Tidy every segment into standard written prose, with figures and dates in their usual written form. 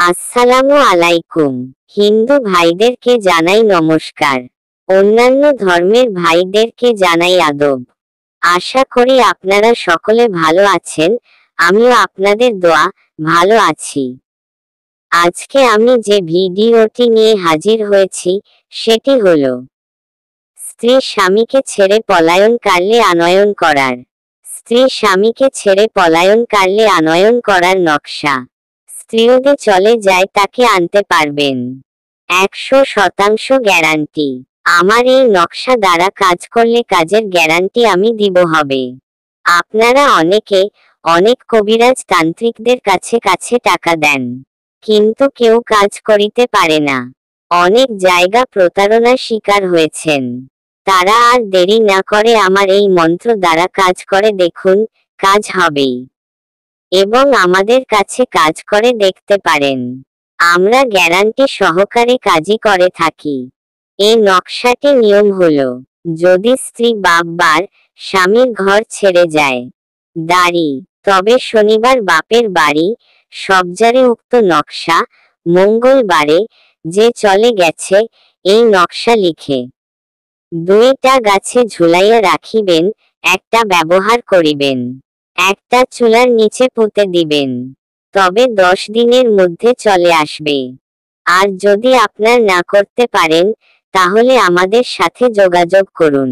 আসসালামু আলাইকুম। হিন্দু ভাইদেরকে জানাই নমস্কার। অন্যান্য ধর্মের ভাইদেরকে জানাই আদব। আশা করি আপনারা সকলে ভালো আছেন, আমিও আপনাদের দোয়া ভালো আছি। আজকে আমি যে ভিডিওটি নিয়ে হাজির হয়েছি সেটি হলো স্ত্রী স্বামীকে ছেড়ে পলায়ন করলে আনয়ন করার। স্ত্রী স্বামীকে ছেড়ে পলায়ন করলে আনয়ন করার নকশা। স্ত্রীরোদে চলে যায় তাকে আনতে পারবেন, 100% গ্যারান্টি। আমার এই নকশা দ্বারা কাজ করলে কাজের গ্যারান্টি আমি দিব হবে। আপনারা অনেকে অনেক কবিরাজ তান্ত্রিকদের কাছে কাছে টাকা দেন, কিন্তু কেউ কাজ করিতে পারে না। অনেক জায়গা প্রতারণার শিকার হয়েছেন। তারা আর দেরি না করে আমার এই মন্ত্র দ্বারা কাজ করে দেখুন, কাজ হবেই। এবং আমাদের কাছে কাজ করে দেখতে পারেন। আমরা গ্যারান্টি সহকারে কাজই করে থাকি। এই নকশাটি নিয়ম হলো, যদি স্ত্রী বারবার স্বামীর ঘর ছেড়ে যায় দাঁড়ি, তবে শনিবার বাপের বাড়ি সবজারে উক্ত নকশা, মঙ্গলবারে যে চলে গেছে এই নকশা লিখে 2টা গাছে ঝুলাইয়া রাখিবেন, একটা ব্যবহার করিবেন, একটা চুলার নিচে পুঁতে দিবেন, তবে 10 দিনের মধ্যে চলে আসবে। আর যদি আপনার না করতে পারেন তাহলে আমাদের সাথে যোগাযোগ করুন,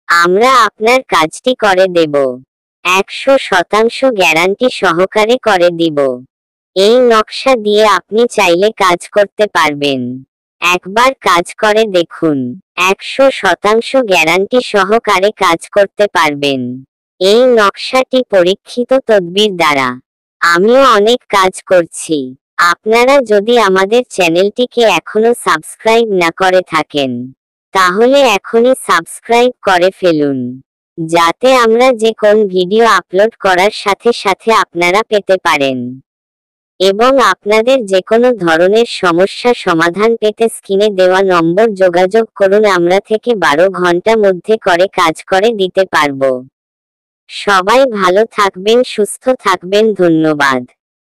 আমরা আপনার কাজটি করে দেব, 100% গ্যারান্টি সহকারে করে দিব। এই নকশা দিয়ে আপনি চাইলে কাজ করতে পারবেন। একবার কাজ করে দেখুন, 100% গ্যারান্টি সহকারে কাজ করতে পারবেন। এই নকশাটি পরীক্ষিত তদবির দ্বারা। আমিও অনেক কাজ করছি। আপনারা যদি আমাদের চ্যানেলটিকে এখনো সাবস্ক্রাইব না করে থাকেন তাহলে এখনই সাবস্ক্রাইব করে ফেলুন, যাতে আমরা যে কোন ভিডিও আপলোড করার সাথে সাথে আপনারা পেতে পারেন। এবং আপনাদের যে কোনো ধরনের সমস্যা সমাধান পেতে স্ক্রিনে দেওয়া নম্বর যোগাযোগ করুন, আমরা থেকে 12 ঘন্টা মধ্যে করে কাজ করে দিতে পারবো। সবাই ভালো থাকবেন, সুস্থ থাকবেন, ধন্যবাদ।